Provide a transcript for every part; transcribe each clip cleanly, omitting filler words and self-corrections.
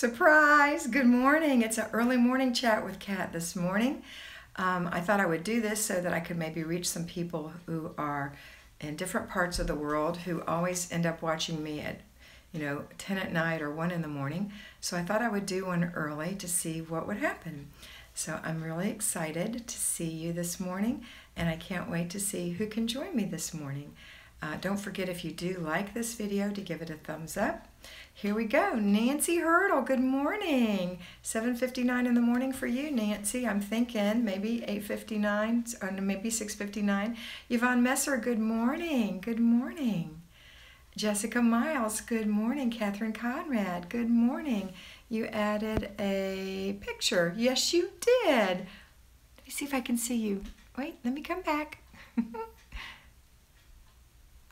Surprise! Good morning. It's an early morning chat with Kat this morning. I thought I would do this so that I could maybe reach some people who are in different parts of the world who always end up watching me at 10 at night or 1 in the morning. So I thought I would do one early to see what would happen. So I'm really excited to see you this morning, and I can't wait to see who can join me this morning. Don't forget, if you do like this video, to give it a thumbs up. Here we go. Nancy Hurdle, good morning. 7:59 in the morning for you, Nancy. I'm thinking maybe 8:59 or maybe 6:59. Yvonne Messer, good morning. Good morning. Jessica Miles, good morning. Catherine Conrad, good morning. You added a picture. Yes, you did. Let me see if I can see you. Wait, let me come back.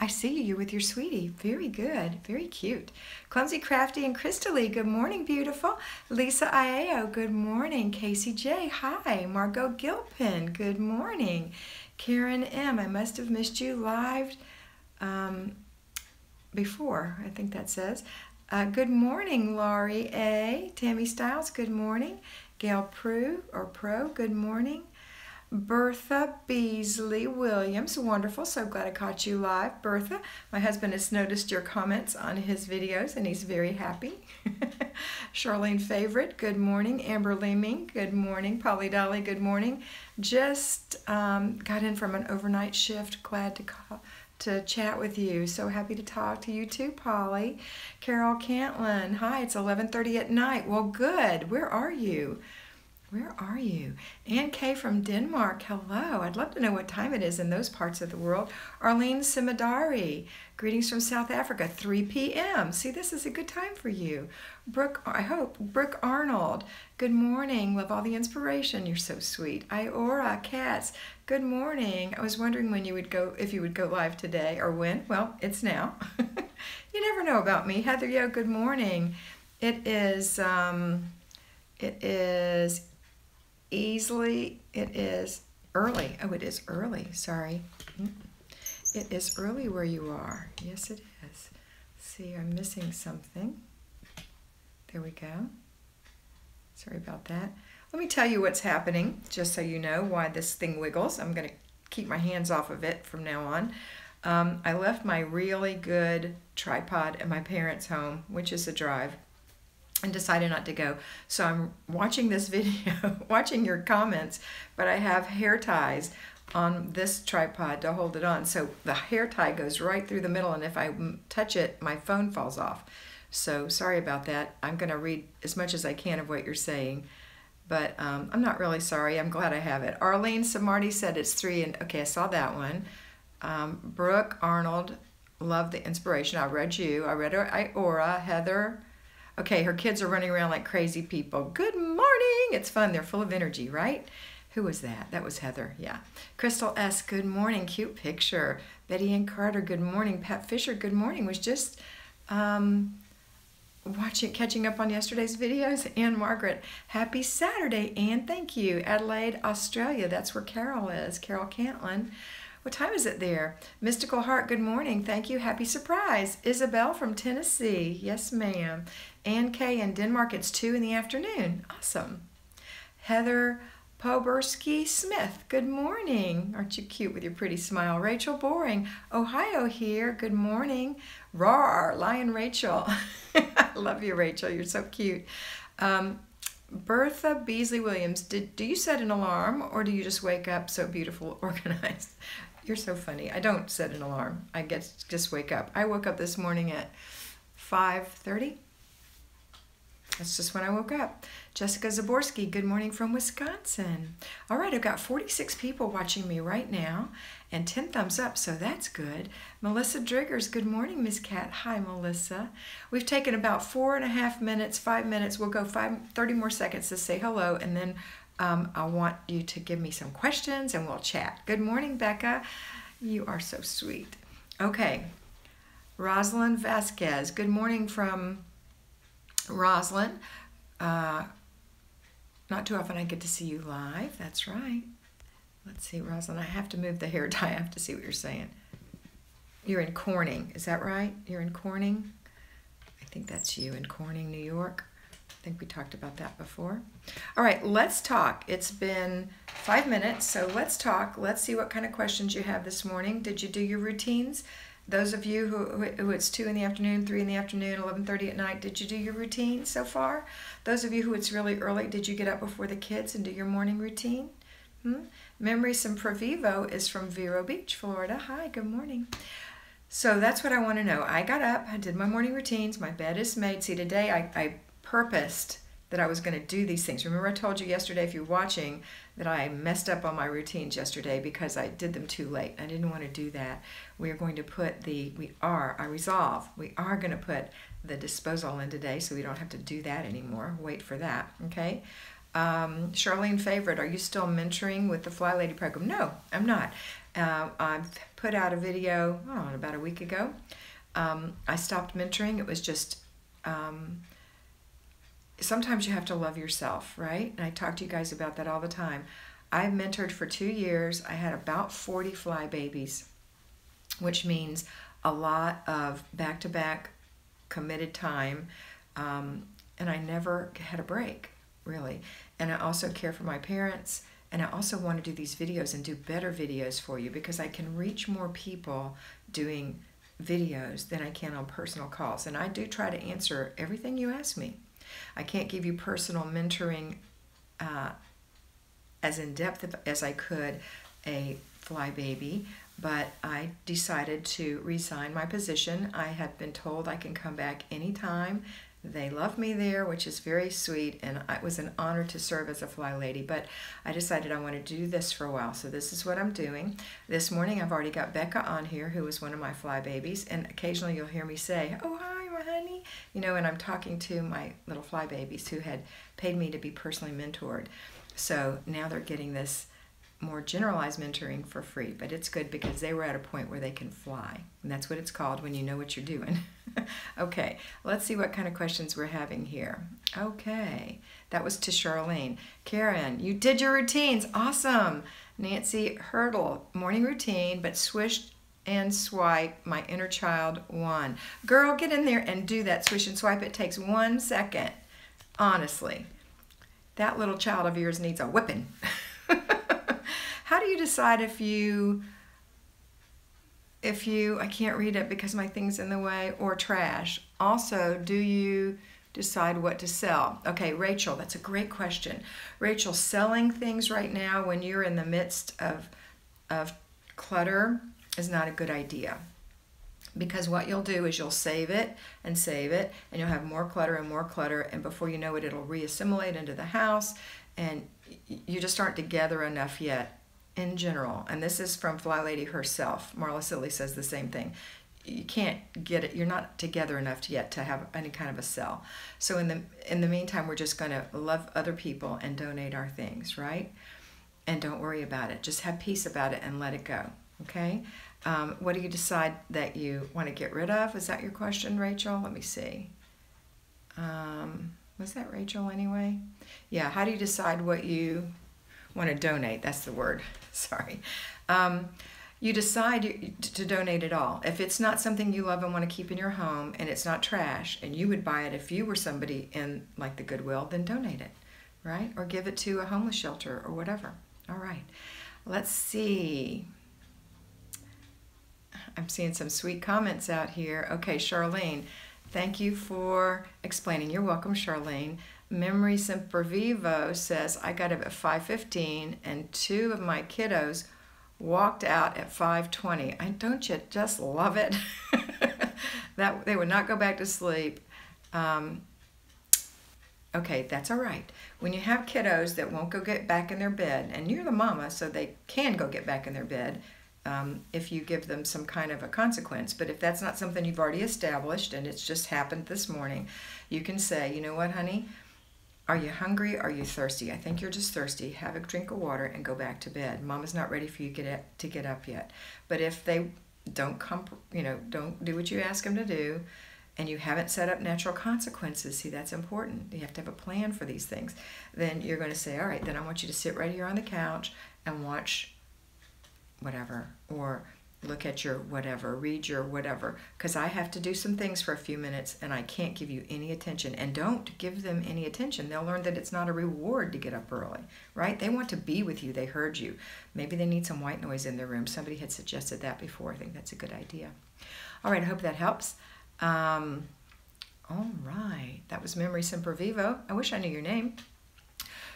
I see you with your sweetie. Very good. Very cute. Clumsy, Crafty, and Crystalie, good morning, beautiful. Lisa Iao, good morning. Casey J, hi. Margot Gilpin, good morning. Karen M, I must have missed you live before, I think that says. Good morning, Laurie A. Tammy Stiles, good morning. Gail Pro, good morning. Bertha Beasley Williams, wonderful, so glad I caught you live. Bertha, my husband has noticed your comments on his videos and he's very happy. Charlene Favorite, good morning. Amber Leeming, good morning. Polly Dolly, good morning. Just got in from an overnight shift, glad to chat with you. So happy to talk to you too, Polly. Carol Cantlin, hi, it's 11:30 at night. Well, good, where are you? Where are you? Ann K from Denmark, hello. I'd love to know what time it is in those parts of the world. Arlene Simidari, greetings from South Africa, 3 p.m. See, this is a good time for you. Brooke, I hope. Brooke Arnold, good morning. Love all the inspiration. You're so sweet. Iora Katz, good morning. I was wondering when you would go, if you would go live today or when. Well, it's now. You never know about me. Heather Yo, good morning. It is early. Oh, it is early. Sorry. It is early where you are. Yes, it is. See, I'm missing something. There we go. Sorry about that. Let me tell you what's happening, just so you know why this thing wiggles. I'm going to keep my hands off of it from now on. I left my really good tripod at my parents' home, which is a drive, and decided not to go. So I'm watching this video, watching your comments, but I have hair ties on this tripod to hold it on. So the hair tie goes right through the middle, and if I touch it, my phone falls off. So sorry about that. I'm gonna read as much as I can of what you're saying, but I'm not really sorry. I'm glad I have it. Arlene Samarty said it's 3, and okay, I saw that one. Brooke Arnold, love the inspiration. I read you. I read Iora. Heather, okay, her kids are running around like crazy people. Good morning. It's fun. They're full of energy, right? Who was that? That was Heather, yeah. Crystal S., good morning. Cute picture. Betty Ann Carter, good morning. Pat Fisher, good morning. Was just catching up on yesterday's videos. Ann Margaret, happy Saturday, Ann. Thank you. Adelaide, Australia. That's where Carol is. Carol Cantlin. What time is it there? Mystical Heart, good morning. Thank you. Happy surprise. Isabel from Tennessee. Yes, ma'am. Ann K. in Denmark, it's 2 in the afternoon. Awesome. Heather Poberski Smith, good morning. Aren't you cute with your pretty smile? Rachel Boring, Ohio here. Good morning. Roar, Lion Rachel. I love you, Rachel. You're so cute. Bertha Beasley Williams, do you set an alarm or do you just wake up so beautiful, organized? You're so funny. I don't set an alarm. I just wake up. I woke up this morning at 5:30. That's just when I woke up. Jessica Zaborski, good morning from Wisconsin. All right, I've got 46 people watching me right now and 10 thumbs up, so that's good. Melissa Driggers, good morning, Miss Kat. Hi, Melissa. We've taken about 4.5 minutes, 5 minutes. We'll go 30 more seconds to say hello, and then I want you to give me some questions and we'll chat. Good morning, Becca. You are so sweet. Okay, Rosalind Vasquez, good morning from Rosalind. Not too often I get to see you live. That's right. Let's see, Rosalind, I have to move the hair tie. I have to see what you're saying. You're in Corning, is that right? You're in Corning? I think that's you in Corning, New York. I think we talked about that before. All right, let's talk. It's been 5 minutes, so let's talk. Let's see what kind of questions you have this morning. Did you do your routines? Those of you who it's 2 in the afternoon, 3 in the afternoon, 11:30 at night, did you do your routine so far? Those of you who it's really early, did you get up before the kids and do your morning routine? Memory Simplified is from Vero Beach, Florida. Hi, good morning. So that's what I want to know. I got up, I did my morning routines, my bed is made. See, today I purposed that I was going to do these things. Remember I told you yesterday, if you're watching, that I messed up on my routines yesterday because I did them too late. I didn't want to do that. We are going to put we are going to put the disposal in today, so we don't have to do that anymore. Wait for that, okay? Charlene Favorite, are you still mentoring with the Flylady program? No, I'm not. I've put out a video about a week ago. I stopped mentoring. It was just sometimes you have to love yourself, right? And I talk to you guys about that all the time. I mentored for 2 years. I had about 40 fly babies, which means a lot of back-to-back committed time, and I never had a break, really. And I also care for my parents, and I also want to do these videos and do better videos for you because I can reach more people doing videos than I can on personal calls. And I do try to answer everything you ask me. I can't give you personal mentoring as in-depth as I could a fly baby, but I decided to resign my position. I have been told I can come back anytime. They love me there, which is very sweet, and it was an honor to serve as a fly lady, but I decided I want to do this for a while, so this is what I'm doing. This morning I've already got Becca on here, who is one of my fly babies, and occasionally you'll hear me say, "Oh, hi, my honey," you know, and I'm talking to my little fly babies who had paid me to be personally mentored. So now they're getting this more generalized mentoring for free, but it's good because they were at a point where they can fly, and that's what it's called when you know what you're doing. Okay, let's see what kind of questions we're having here. Okay, that was to Charlene. Karen, you did your routines. Awesome. Nancy Hurdle, morning routine, but swish and swipe, my inner child won. Girl, get in there and do that swish and swipe. It takes 1 second. Honestly, that little child of yours needs a whipping. How do you decide if you, I can't read it because my thing's in the way, or trash? Also, do you decide what to sell? Okay, Rachel, that's a great question. Rachel, selling things right now when you're in the midst of clutter is not a good idea. Because what you'll do is you'll save it, and you'll have more clutter, and before you know it, it'll reassimilate into the house, and you just aren't together enough yet. In general, and this is from Flylady herself. Marla Silly says the same thing. You can't get it. You're not together enough yet to have any kind of a sell. So in the meantime, we're just going to love other people and donate our things, right? And don't worry about it. Just have peace about it and let it go. Okay. What do you decide that you want to get rid of? Is that your question, Rachel? Let me see. Was that Rachel anyway? Yeah. How do you decide what you want to donate? That's the word. Sorry. You decide to donate it all. If it's not something you love and want to keep in your home, and it's not trash, and you would buy it if you were somebody in like the Goodwill, then donate it, right? Or give it to a homeless shelter or whatever. All right. Let's see. I'm seeing some sweet comments out here. Okay, Charlene, thank you for explaining. You're welcome, Charlene. Memory Sempervivo says, I got up at 5:15 and 2 of my kiddos walked out at 5:20. Don't you just love it? That they would not go back to sleep. Okay, that's all right. When you have kiddos that won't go get back in their bed, and you're the mama, so they can go get back in their bed if you give them some kind of a consequence. But if that's not something you've already established and it's just happened this morning, you can say, you know what, honey? Are you hungry? Are you thirsty? I think you're just thirsty. Have a drink of water and go back to bed. Mama's not ready for you to get up yet. But if they don't come, don't do what you ask them to do, and you haven't set up natural consequences, see, that's important. You have to have a plan for these things. Then you're going to say, all right, then I want you to sit right here on the couch and watch whatever, or look at your whatever, read your whatever, because I have to do some things for a few minutes and I can't give you any attention. And don't give them any attention. They'll learn that it's not a reward to get up early, right? They want to be with you. They heard you. Maybe they need some white noise in their room. Somebody had suggested that before. I think that's a good idea. All right, I hope that helps. All right, that was Memory Semper Vivo. I wish I knew your name.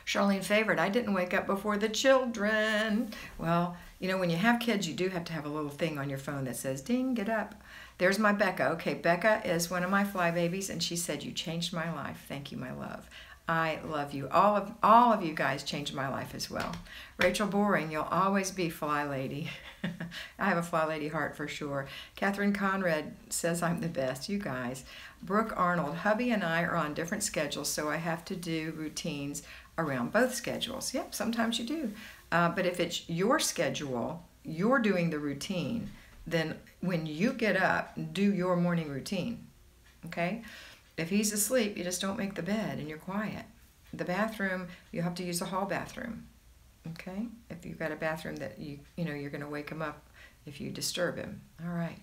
Charlene Favorite, I didn't wake up before the children. Well, you know, when you have kids, you do have to have a little thing on your phone that says, ding, get up. There's my Becca. Okay, Becca is one of my fly babies, and she said, you changed my life. Thank you, my love. I love you. All of you guys changed my life as well. Rachel Boring, you'll always be Fly Lady. I have a Fly Lady heart for sure. Catherine Conrad says I'm the best. You guys. Brooke Arnold, hubby and I are on different schedules, so I have to do routines around both schedules. Yep, sometimes you do. But if it's your schedule, you're doing the routine, then when you get up, do your morning routine, okay? If he's asleep, you just don't make the bed and you're quiet. The bathroom, you have to use a hall bathroom, okay? If you've got a bathroom that you know you're going to wake him up if you disturb him. All right.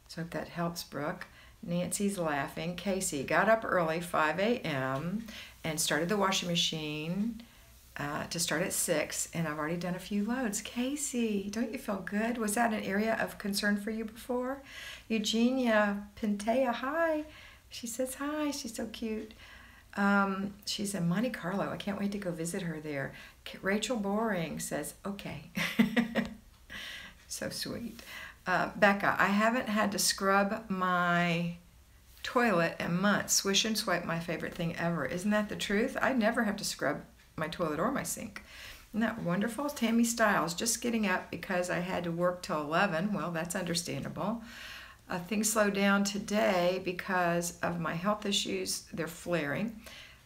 So if that helps, Brooke. Nancy's laughing. Casey got up early, 5 a.m., and started the washing machine to start at 6, and I've already done a few loads. Casey, don't you feel good? Was that an area of concern for you before? Eugenia Pintea, hi. She says hi. She's so cute. She's in Monte Carlo. I can't wait to go visit her there. Rachel Boring says, okay. So sweet. Becca, I haven't had to scrub my toilet in months. Swish and swipe, my favorite thing ever. Isn't that the truth? I never have to scrub my toilet or my sink. Isn't that wonderful? Tammy Styles, just getting up because I had to work till 11. Well, that's understandable. Things slowed down today because of my health issues. They're flaring.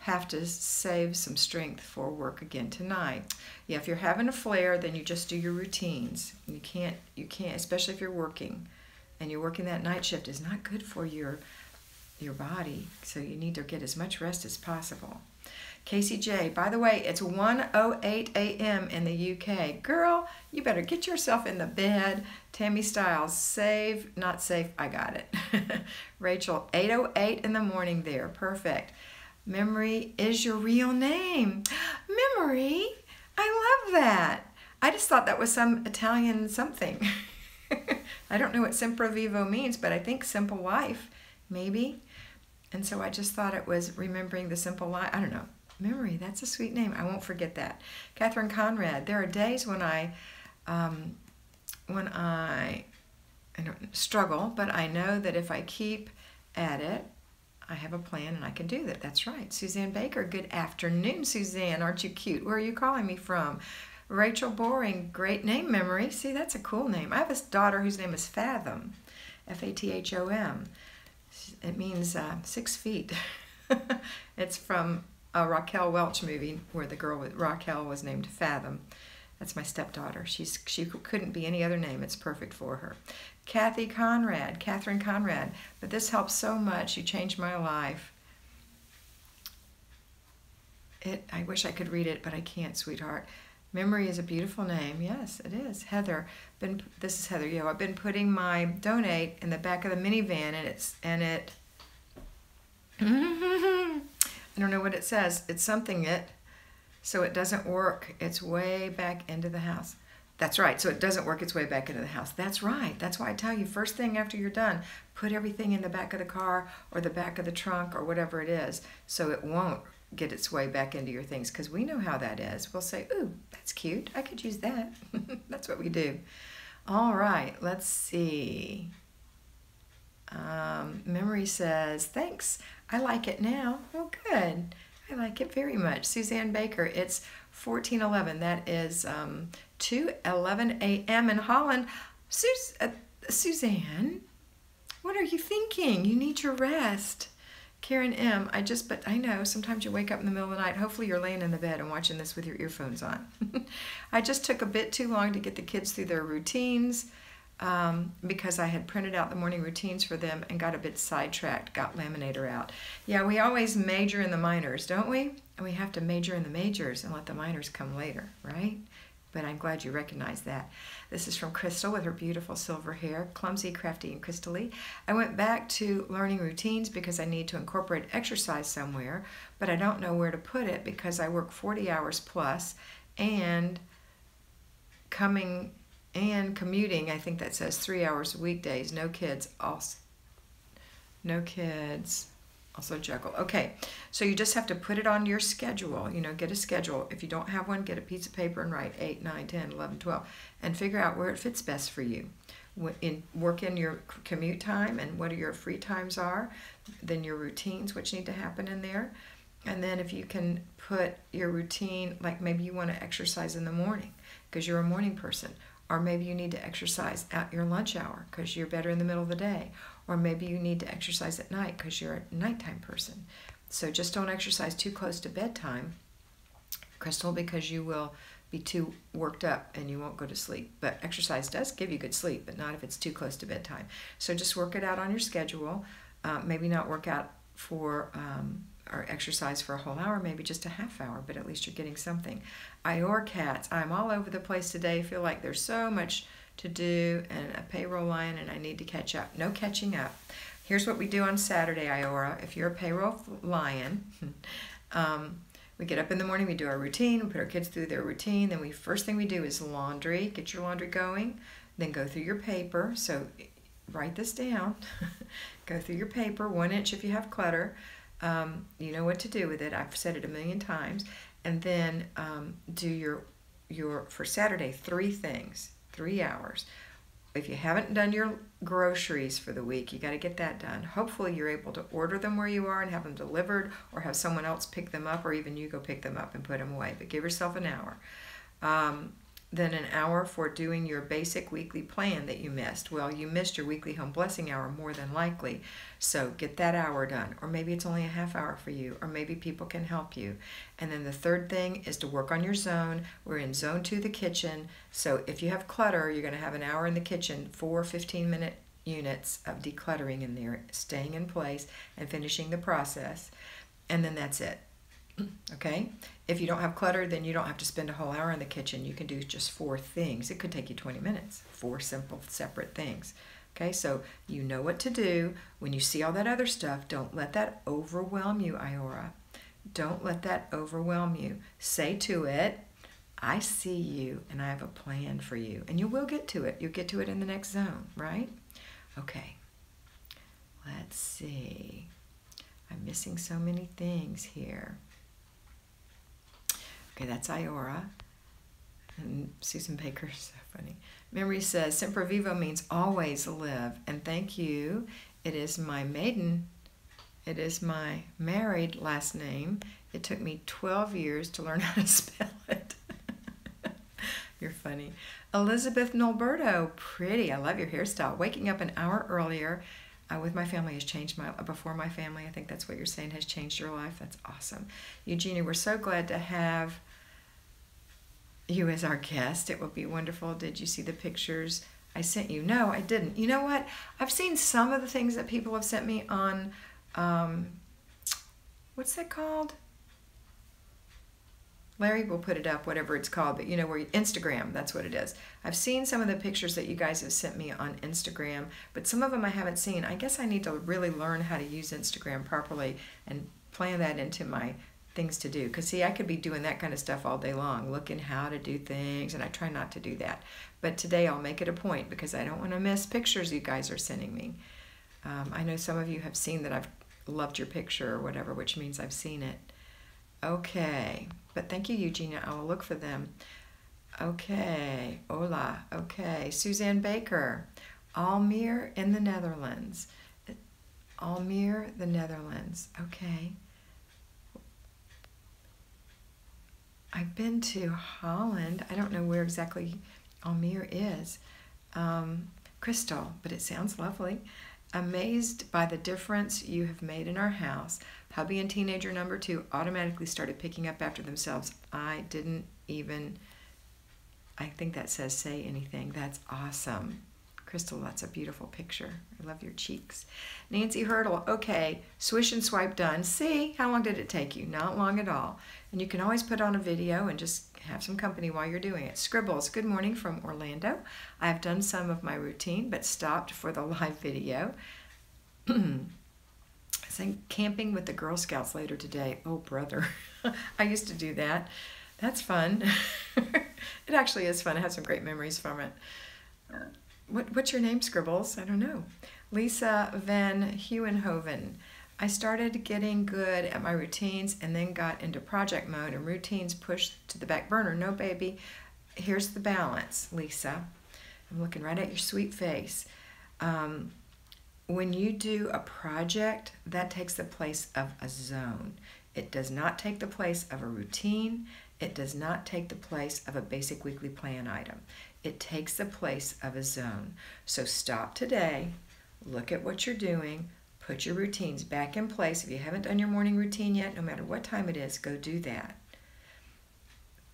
Have to save some strength for work again tonight. Yeah, if you're having a flare, then you just do your routines. You can't, especially if you're working. And you're working that night shift is not good for your body. So you need to get as much rest as possible. Casey J, by the way, it's 1:08 a.m. in the UK. Girl, you better get yourself in the bed. Tammy Styles, save, not safe, I got it. Rachel, 8:08 in the morning there, perfect. Memory is your real name. Memory, I love that. I just thought that was some Italian something. I don't know what Sempervivo means, but I think simple life, maybe. And so I just thought it was remembering the simple life. I don't know. Memory, that's a sweet name. I won't forget that. Catherine Conrad, there are days when I don't struggle, but I know that if I keep at it, I have a plan and I can do that. That's right. Suzanne Baker, good afternoon, Suzanne. Aren't you cute? Where are you calling me from? Rachel Boring, great name, Memory. See, that's a cool name. I have a daughter whose name is Fathom, Fathom. It means 6 feet. It's from a Raquel Welch movie where the girl with Raquel was named Fathom. That's my stepdaughter. She couldn't be any other name. It's perfect for her. Catherine Conrad. But this helps so much. You changed my life. I wish I could read it, but I can't, sweetheart. Memory is a beautiful name. Yes, it is. Heather. This is Heather. Yo, I've been putting my donate in the back of the minivan, and it. I don't know what it says. It's something so it doesn't work its way back into the house. That's right. So it doesn't work its way back into the house. That's right. That's why I tell you, first thing after you're done, put everything in the back of the car or the back of the trunk or whatever it is, so it won't get its way back into your things, because we know how that is. We'll say, ooh, that's cute. I could use that. That's what we do. All right. Let's see. Memory says, thanks. I like it now. Oh, good. I like it very much. Suzanne Baker, it's 14:11. That is 2:11 a.m. in Holland. Suzanne, what are you thinking? You need your rest. Karen M, but I know sometimes you wake up in the middle of the night. Hopefully you're laying in the bed and watching this with your earphones on. I just took a bit too long to get the kids through their routines. Because I had printed out the morning routines for them and got a bit sidetracked, got laminator out. Yeah, we always major in the minors, don't we? And we have to major in the majors and let the minors come later, right? but I'm glad you recognize that. This is from Crystal with her beautiful silver hair, clumsy, crafty, and crystally. I went back to learning routines because I need to incorporate exercise somewhere, but I don't know where to put it because I work 40 hours plus and commuting, I think that says 3 hours weekdays, no kids, also juggle. Okay, so you just have to put it on your schedule, get a schedule. If you don't have one, get a piece of paper and write 8, 9, 10, 11, 12, and figure out where it fits best for you. Work in your commute time and what your free times are, then your routines, which need to happen in there. And then if you can put your routine, like maybe you want to exercise in the morning because you're a morning person, or maybe you need to exercise at your lunch hour because you're better in the middle of the day, or maybe you need to exercise at night because you're a nighttime person. So just don't exercise too close to bedtime, Crystal, because you will be too worked up and you won't go to sleep. But exercise does give you good sleep, but not if it's too close to bedtime. So just work it out on your schedule. Maybe not work out for or exercise for a whole hour, maybe just a half hour, but at least you're getting something. Ior Cats, I'm all over the place today. Feel like there's so much to do and a payroll line and I need to catch up. No catching up. Here's what we do on Saturday, Iora. If you're a payroll lion, we get up in the morning, we do our routine, we put our kids through their routine, then first thing we do is laundry, get your laundry going, then go through your paper. So write this down. Go through your paper, 1 inch if you have clutter. You know what to do with it. I've said it a million times. And then do your for Saturday, 3 things, 3 hours. If you haven't done your groceries for the week, you got to get that done. Hopefully you're able to order them where you are and have them delivered, or have someone else pick them up, or even you go pick them up and put them away. But give yourself an hour. Then an hour for doing your basic weekly plan that you missed. Well, you missed your weekly home blessing hour more than likely, so get that hour done. Or maybe it's only a half hour for you, or maybe people can help you. And then the third thing is to work on your zone. We're in zone 2, the kitchen. So if you have clutter, you're going to have an hour in the kitchen, 4 15-minute units of decluttering in there, staying in place and finishing the process. And then that's it. Okay? If you don't have clutter, then you don't have to spend a whole hour in the kitchen. You can do just 4 things. It could take you 20 minutes, 4 simple, separate things. Okay, so you know what to do. When you see all that other stuff, don't let that overwhelm you, Iora. Don't let that overwhelm you. Say to it, I see you and I have a plan for you. And you will get to it. You'll get to it in the next zone, right? Okay, let's see. I'm missing so many things here. Okay, that's Iora. And Susan Baker, so funny. Memory says, Semper Vivo means always live. And thank you. It is my married last name. It took me 12 years to learn how to spell it. You're funny. Elizabeth Nolberto, pretty. I love your hairstyle. Waking up an hour earlier with my family has changed before my family. I think that's what you're saying, has changed your life. That's awesome. Eugenia, we're so glad to have you as our guest. It will be wonderful. Did you see the pictures I sent you? No, I didn't. You know what? I've seen some of the things that people have sent me on, what's that called? Larry will put it up, whatever it's called, but where Instagram, that's what it is. I've seen some of the pictures that you guys have sent me on Instagram, but some of them I haven't seen. I guess I need to really learn how to use Instagram properly and plan that into my things to do. Because see, I could be doing that kind of stuff all day long, looking how to do things, and I try not to do that. But today I'll make it a point because I don't want to miss pictures you guys are sending me. I know some of you have seen that I've loved your picture or whatever, which means I've seen it. Okay, but thank you, Eugenia. I will look for them. Okay, hola. Okay, Suzanne Baker, Almere in the Netherlands. Almere, the Netherlands. Okay. I've been to Holland. I don't know where exactly Almere is. Crystal, but it sounds lovely. Amazed by the difference you have made in our house. Hubby and teenager number 2 automatically started picking up after themselves. I didn't even, I think that says say anything. That's awesome, Crystal, that's a beautiful picture. I love your cheeks. Nancy Hurdle, okay, swish and swipe done. See, how long did it take you? Not long at all. And you can always put on a video and just have some company while you're doing it. Scribbles, good morning from Orlando. I have done some of my routine, but stopped for the live video. Saying camping with the Girl Scouts later today. Oh, brother. I used to do that. That's fun. It actually is fun. I have some great memories from it. What's your name, Scribbles? I don't know. Lisa Van Huenhoven. I started getting good at my routines and then got into project mode and routines pushed to the back burner. No, baby. Here's the balance, Lisa. I'm looking right at your sweet face. When you do a project, that takes the place of a zone. It does not take the place of a routine. It does not take the place of a basic weekly plan item. It takes the place of a zone. So stop today, look at what you're doing, put your routines back in place. If you haven't done your morning routine yet, no matter what time it is, go do that.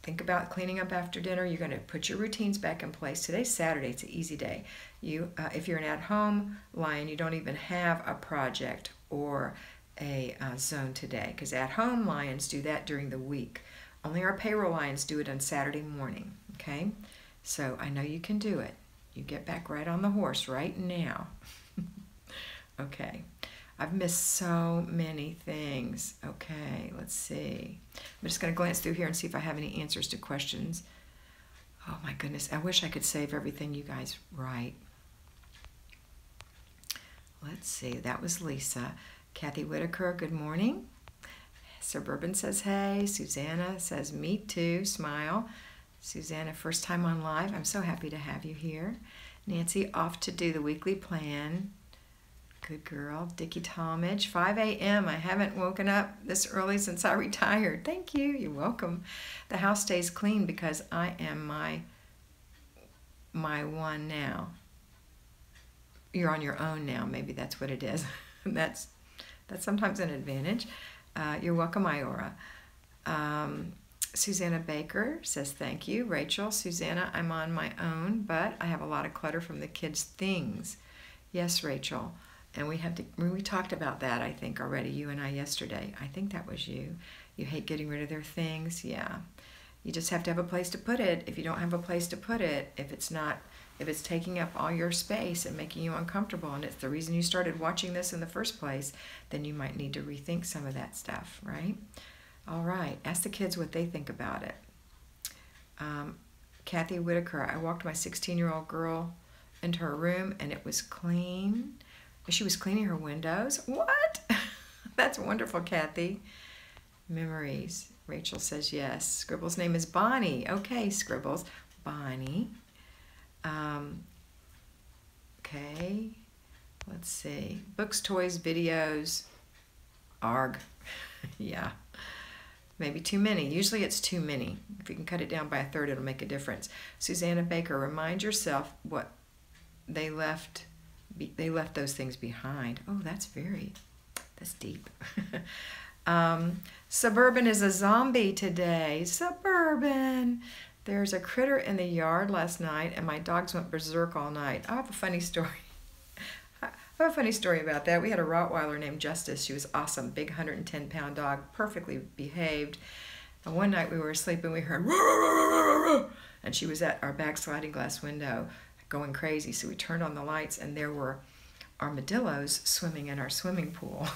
Think about cleaning up after dinner. You're going to put your routines back in place. Today's Saturday. It's an easy day. If you're an at-home lion, you don't even have a project or a zone today, because at-home lions do that during the week. Only our payroll lions do it on Saturday morning, okay? So I know you can do it. You get back right on the horse right now. Okay. I've missed so many things. Okay, let's see. I'm just going to glance through here and see if I have any answers to questions. Oh my goodness, I wish I could save everything you guys write. Let's see, that was Lisa. Kathy Whitaker, good morning. Suburban says, hey. Susanna says, me too, smile. Susanna, first time on live. I'm so happy to have you here. Nancy, off to do the weekly plan. Good girl. Dickie Talmadge, 5 a.m. I haven't woken up this early since I retired. Thank you. You're welcome. The house stays clean because I am my one now. You're on your own now. Maybe that's what it is. That's sometimes an advantage. You're welcome, Iora. Susanna Baker says thank you. Rachel, Susanna, I'm on my own, but I have a lot of clutter from the kids' things. Yes, Rachel. And we talked about that, I think, already, you and I yesterday. I think that was you. You hate getting rid of their things. Yeah. You just have to have a place to put it. If you don't have a place to put it, if it's taking up all your space and making you uncomfortable, and it's the reason you started watching this in the first place, then you might need to rethink some of that stuff, right? All right. Ask the kids what they think about it. Kathy Whitaker, I walked my 16-year-old girl into her room, and it was clean. She was cleaning her windows. What? That's wonderful, Kathy. Memories. Rachel says yes. Scribbles' name is Bonnie. Okay, Scribbles. Bonnie. Okay. Let's see. Books, toys, videos. Arg. Yeah. Maybe too many. Usually it's too many. If you can cut it down by a third, it'll make a difference. Susanna Baker, remind yourself what they left those things behind. Oh, that's deep. Suburban is a zombie today. Suburban. There's a critter in the yard last night, and my dogs went berserk all night. I have a funny story. I have a funny story about that. We had a Rottweiler named Justice. She was awesome, big 110-pound dog, perfectly behaved. And one night we were asleep and we heard, "Rah, rah, rah, rah, rah, rah," and she was at our back sliding glass window going crazy. So we turned on the lights, and there were armadillos swimming in our swimming pool.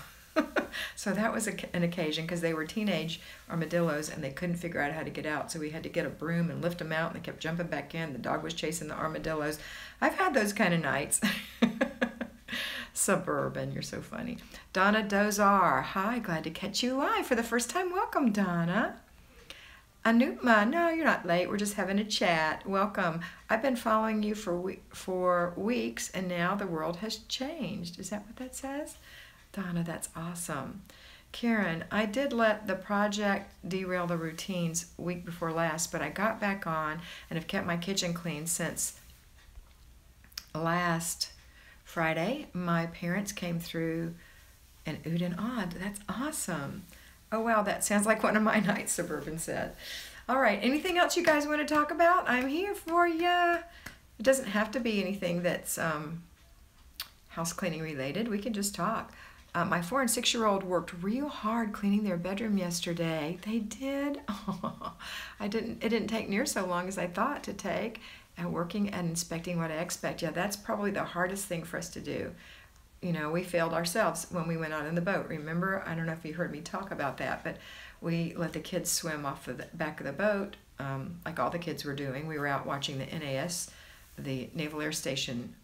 So that was an occasion, because they were teenage armadillos and they couldn't figure out how to get out. So we had to get a broom and lift them out, and they kept jumping back in. The dog was chasing the armadillos. I've had those kind of nights. Suburban, you're so funny. Donna Dozar, hi, glad to catch you live for the first time. Welcome, Donna. Anupma, no, you're not late. We're just having a chat. Welcome. I've been following you for weeks, and now the world has changed. Is that what that says? Donna, that's awesome. Karen, I did let the project derail the routines week before last, but I got back on and have kept my kitchen clean since last Friday. My parents came through and oohed and awed. That's awesome. Oh, wow, that sounds like one of my nights, Suburban said. All right, anything else you guys want to talk about? I'm here for you. It doesn't have to be anything that's house cleaning related. We can just talk. My 4- and 6-year-old worked real hard cleaning their bedroom yesterday. They did. Oh, it didn't take near so long as I thought to take. And working and inspecting what I expect. Yeah, that's probably the hardest thing for us to do. You know, we failed ourselves when we went out in the boat. Remember? I don't know if you heard me talk about that, but we let the kids swim off of the back of the boat, like all the kids were doing. We were out watching the NAS, the Naval Air Station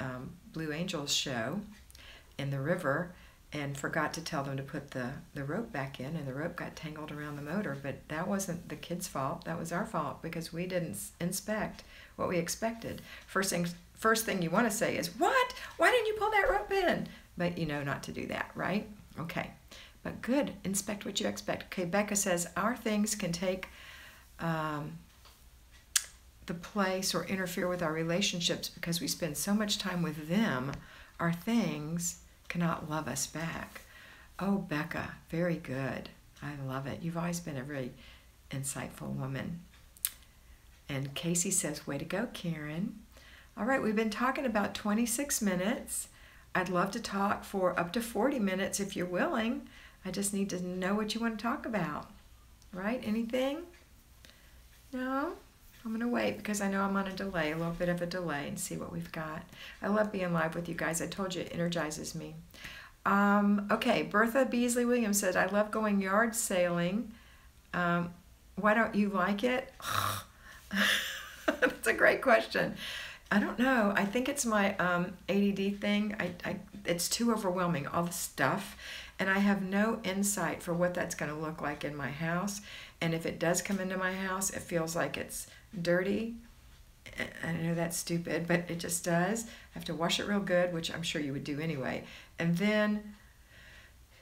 Blue Angels show in the river, and forgot to tell them to put the rope back in, and the rope got tangled around the motor. But that wasn't the kids' fault. That was our fault because we didn't inspect what we expected. First thing you want to say is, what? Why didn't you pull that rope in? But you know not to do that, right? Okay. But good. Inspect what you expect. Okay, Becca says, our things can take the place or interfere with our relationships because we spend so much time with them. Our things cannot love us back. Oh, Becca, very good. I love it. You've always been a very insightful woman. And Casey says, way to go, Karen. All right, we've been talking about 26 minutes. I'd love to talk for up to 40 minutes if you're willing. I just need to know what you want to talk about. Right? Anything? No? I'm going to wait because I know I'm on a delay, a little bit of a delay, and see what we've got. I love being live with you guys. I told you it energizes me. Okay, Bertha Beasley Williams said, I love going yard sailing. Why don't you like it? That's a great question. I don't know. I think it's my ADD thing. It's too overwhelming, all the stuff. And I have no insight for what that's going to look like in my house. And if it does come into my house, it feels like it's dirty. I know that's stupid, but it just does. I have to wash it real good, which I'm sure you would do anyway. And then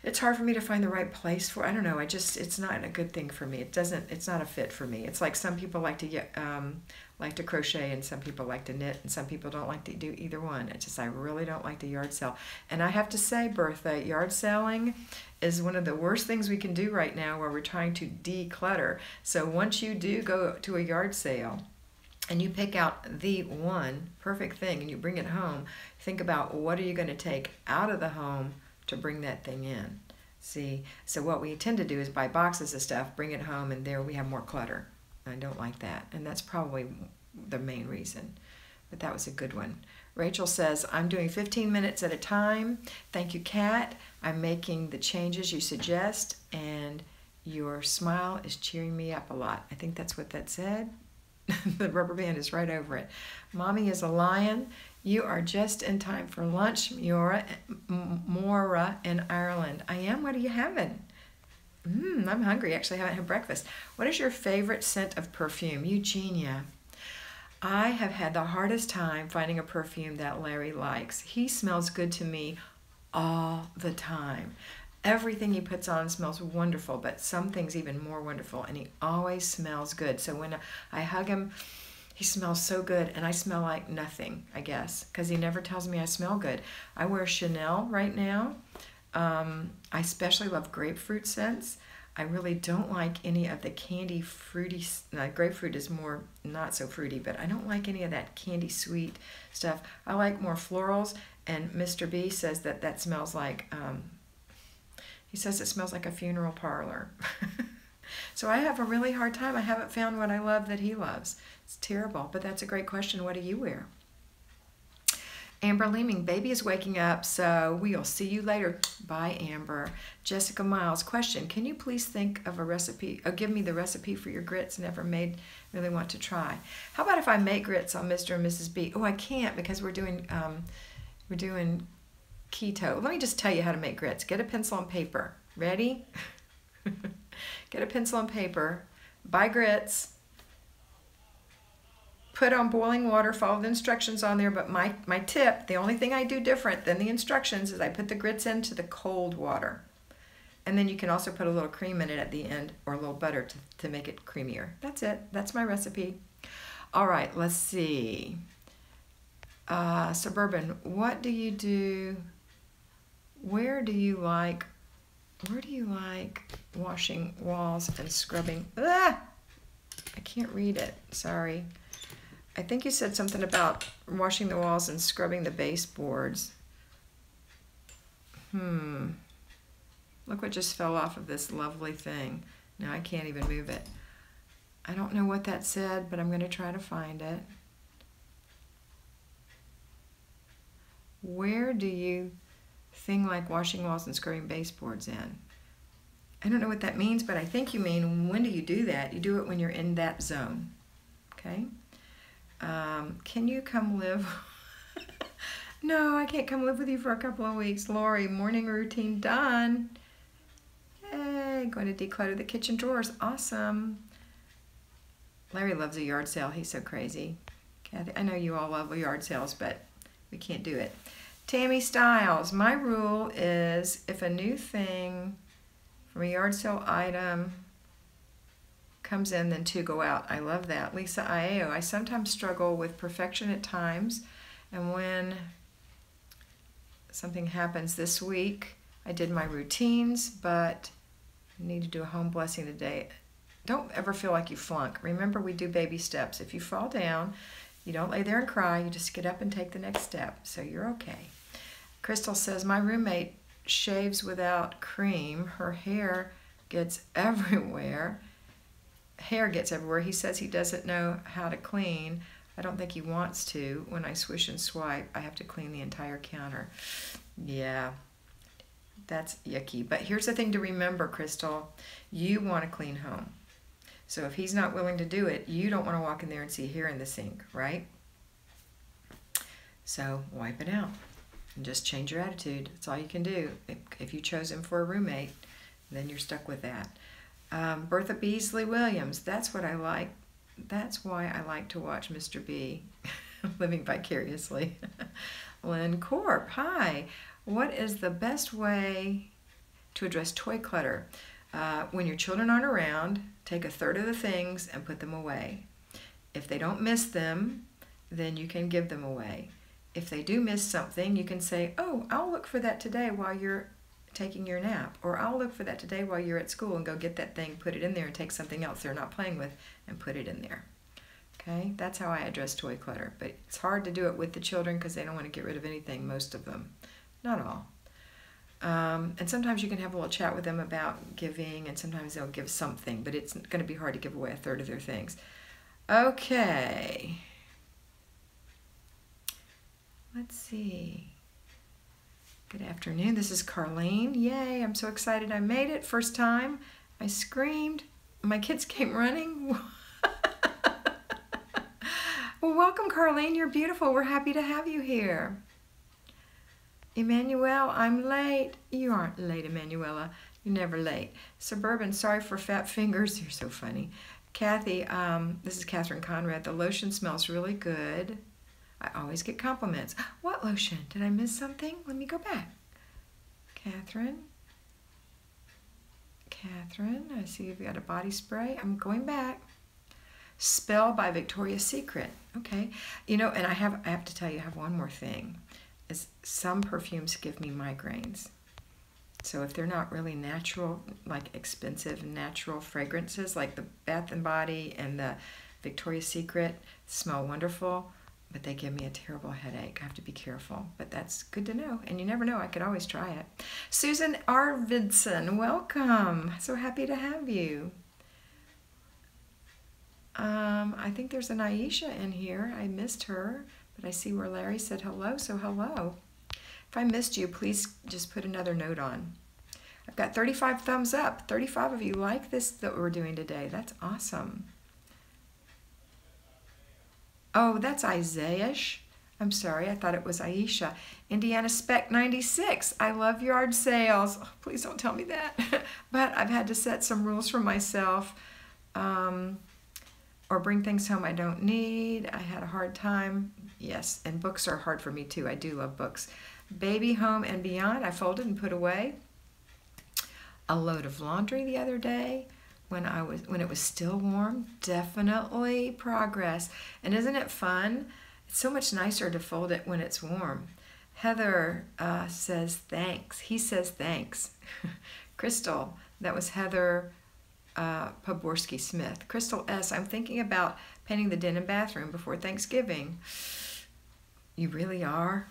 it's hard for me to find the right place for. I don't know. It's not a good thing for me. It's not a fit for me. It's like some people like to crochet, and some people like to knit, and some people don't like to do either one. I really don't like the yard sale. And I have to say, Bertha, yard selling is one of the worst things we can do right now, where we're trying to declutter. So once you do go to a yard sale, and you pick out the one perfect thing, and you bring it home, think about what are you going to take out of the home to bring that thing in. See, so what we tend to do is buy boxes of stuff, bring it home, and there we have more clutter. I don't like that, and that's probably the main reason. But that was a good one. Rachel says, I'm doing 15 minutes at a time. Thank you, Kat. I'm making the changes you suggest, and your smile is cheering me up a lot. I think that's what that said. The rubber band is right over it. Mommy is a lion. You are just in time for lunch, Mora in Ireland. I am. What are you having? I'm hungry. Actually, I haven't had breakfast. What is your favorite scent of perfume? Eugenia. I have had the hardest time finding a perfume that Larry likes. He smells good to me all the time. Everything he puts on smells wonderful, but some things even more wonderful, and he always smells good. So when I hug him, he smells so good, and I smell like nothing, I guess, because he never tells me I smell good. I wear Chanel right now. I especially love grapefruit scents. I really don't like any of the candy fruity, grapefruit is more not so fruity, but I don't like any of that candy sweet stuff. I like more florals, and Mr. B says that smells like, he says it smells like a funeral parlor. So I have a really hard time. I haven't found what I love that he loves. It's terrible, but that's a great question. What do you wear? Amber Leeming, baby is waking up, so we'll see you later. Bye, Amber. Jessica Miles, question, can you please think of a recipe, give me the recipe for your grits? Never made, really want to try. How about if I make grits on Mr. and Mrs. B? Oh, I can't because we're doing keto. Let me just tell you how to make grits. Get a pencil and paper. Ready? Get a pencil and paper. Buy grits. Put on boiling water, follow the instructions on there, but my tip, the only thing I do different than the instructions is I put the grits into the cold water. And then you can also put a little cream in it at the end, or a little butter to make it creamier. That's it. That's my recipe. All right, let's see. Suburban, what do you do? Where do you like washing walls and scrubbing? Ah! I can't read it. Sorry. I think you said something about washing the walls and scrubbing the baseboards. Look what just fell off of this lovely thing. Now I can't even move it. I don't know what that said, but I'm going to try to find it. Where do you thing like washing walls and scrubbing baseboards in? I don't know what that means, but I think you mean, when do you do that? You do it when you're in that zone. Okay? Can you come live? No, I can't come live with you for a couple of weeks. Lori, morning routine done. Yay, going to declutter the kitchen drawers. Awesome. Larry loves a yard sale. He's so crazy. Kathy, I know you all love yard sales, but we can't do it. Tammy Styles, my rule is if a new thing from a yard sale item comes in, then 2 go out. I love that. Lisa Iao, I sometimes struggle with perfection at times, and when something happens this week, I did my routines, but I need to do a home blessing today. Don't ever feel like you flunk. Remember, we do baby steps. If you fall down, you don't lay there and cry. You just get up and take the next step, so you're okay. Crystal says, my roommate shaves without cream. Her hair gets everywhere. He says he doesn't know how to clean. I don't think he wants to. When I swish and swipe, I have to clean the entire counter. Yeah, that's yucky. But here's the thing to remember, Crystal. You want a clean home. So if he's not willing to do it, you don't want to walk in there and see hair in the sink, right? So wipe it out and just change your attitude. That's all you can do. If you chose him for a roommate, then you're stuck with that. Bertha Beasley Williams, that's what I like. That's why I like to watch Mr. B, living vicariously. Lynn Corp, hi. What is the best way to address toy clutter? When your children aren't around, take 1/3 of the things and put them away. If they don't miss them, then you can give them away. If they do miss something, you can say, oh, I'll look for that today while you're taking your nap, or I'll look for that today while you're at school, and go get that thing, put it in there, and take something else they're not playing with and put it in there. Okay, that's how I address toy clutter. But it's hard to do it with the children because they don't want to get rid of anything, most of them. Not all. And sometimes you can have a little chat with them about giving, and sometimes they'll give something, but it's going to be hard to give away 1/3 of their things. Okay. Let's see. Good afternoon. This is Carlene. Yay, I'm so excited I made it. First time. I screamed. My kids came running. Well, welcome, Carlene. You're beautiful. We're happy to have you here. Emmanuel, I'm late. You aren't late, Emanuela. You're never late. Suburban, sorry for fat fingers. You're so funny. Kathy, this is Catherine Conrad. The lotion smells really good. I always get compliments. What lotion? Did I miss something? Let me go back. Catherine, I see you've got a body spray. I'm going back. Spell by Victoria's Secret. Okay. You know, and I have to tell you, I have one more thing. Is some perfumes give me migraines. So if they're not really natural, like expensive natural fragrances, like the Bath & Body and the Victoria's Secret smell wonderful, but they give me a terrible headache. I have to be careful, but that's good to know. And you never know, I could always try it. Susan Arvidsson, welcome. So happy to have you. I think there's an Aisha in here. I missed her, but I see where Larry said hello, so hello. If I missed you, please just put another note on. I've got 35 thumbs up. 35 of you like this that we're doing today. That's awesome. Oh, that's Isaiah-ish. I'm sorry, I thought it was Aisha. Indiana Spec 96. I love yard sales. Oh, please don't tell me that. But I've had to set some rules for myself. Or bring things home I don't need. I had a hard time. Yes, and books are hard for me too. I do love books. Baby, home, and beyond. I folded and put away. A load of laundry the other day when it was still warm. Definitely progress. And isn't it fun? It's so much nicer to fold it when it's warm. Heather says thanks. He says thanks. Crystal, that was Heather Poborski Smith. Crystal S., I'm thinking about painting the den and bathroom before Thanksgiving. You really are?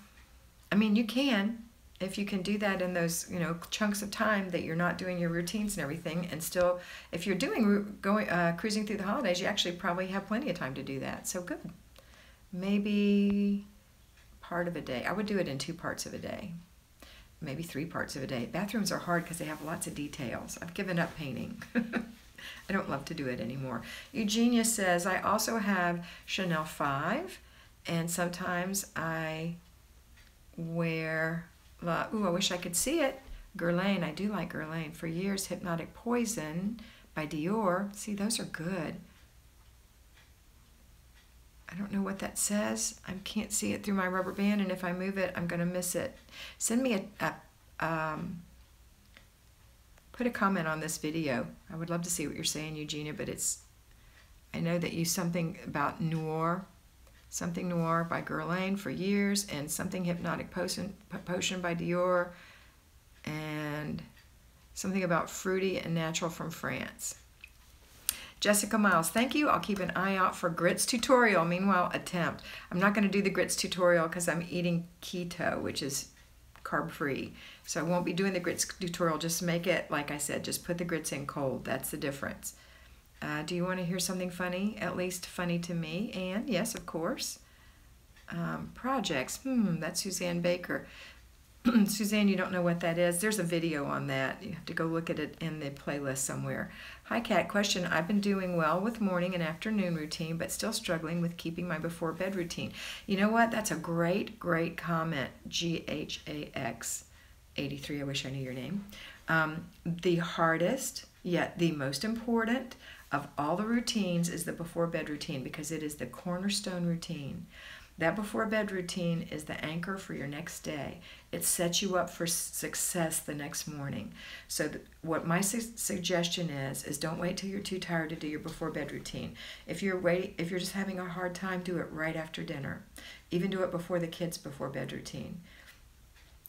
I mean, you can. If you can do that in those, chunks of time that you're not doing your routines and everything, and still, if you're cruising through the holidays, you actually probably have plenty of time to do that. So good. Maybe part of a day. I would do it in 2 parts of a day. Maybe 3 parts of a day. Bathrooms are hard because they have lots of details. I've given up painting. I don't love to do it anymore. Eugenia says, I also have Chanel 5, and sometimes I wear, I wish I could see it. Guerlain, I do like Guerlain. For years, Hypnotic Poison by Dior. See, those are good. I don't know what that says. I can't see it through my rubber band, and if I move it, I'm going to miss it. Send me put a comment on this video. I would love to see what you're saying, Eugenia, but I know that you something about Noir, Something Noir by Guerlain for years, and Something Hypnotic Potion by Dior, and something about Fruity and Natural from France. Jessica Miles, thank you. I'll keep an eye out for grits tutorial. Meanwhile, attempt. I'm not going to do the grits tutorial because I'm eating keto, which is carb-free. So I won't be doing the grits tutorial. Just make it, like I said, just put the grits in cold. That's the difference. Do you want to hear something funny? At least funny to me. And yes, of course. Projects. That's Suzanne Baker. Suzanne, you don't know what that is. There's a video on that. You have to go look at it in the playlist somewhere. Hi, Kat. Question. I've been doing well with morning and afternoon routine, but still struggling with keeping my before bed routine. You know what? That's a great, great comment. GHAX83. I wish I knew your name. The hardest, yet the most important of all the routines is the before bed routine, because it is the cornerstone routine. That before bed routine is the anchor for your next day. It sets you up for success the next morning. So what my suggestion is don't wait till you're too tired to do your before bed routine. If you're just having a hard time, do it right after dinner. Even do it before the kids' before bed routine.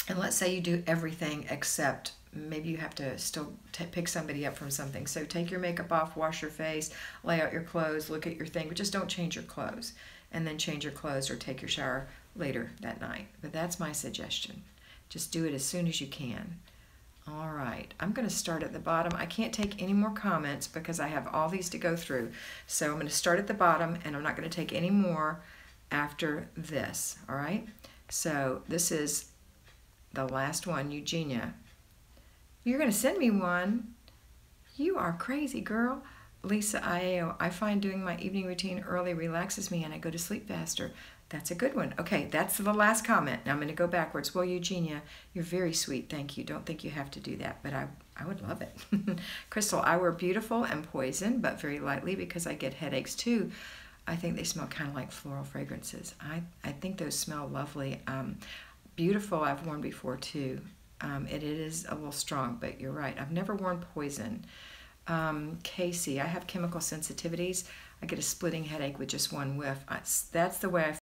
And let's say you do everything except maybe you have to still pick somebody up from something. So take your makeup off, wash your face, lay out your clothes, look at your thing, but just don't change your clothes. And then change your clothes or take your shower later that night. But that's my suggestion. Just do it as soon as you can. All right, I'm going to start at the bottom. I can't take any more comments because I have all these to go through. So I'm going to start at the bottom, and I'm not going to take any more after this. All right, so this is the last one. Eugenia, you're going to send me one? You are crazy, girl. Lisa Iao, I find doing my evening routine early relaxes me and I go to sleep faster. That's a good one. Okay, that's the last comment. Now I'm going to go backwards. Well, Eugenia, you're very sweet. Thank you. Don't think you have to do that, but I would love it. Crystal, I wear Beautiful and Poison, but very lightly because I get headaches too. I think they smell kind of like floral fragrances. I think those smell lovely. Beautiful I've worn before too. It is a little strong, but you're right. I've never worn Poison. Casey, I have chemical sensitivities. I get a splitting headache with just one whiff. That's the way I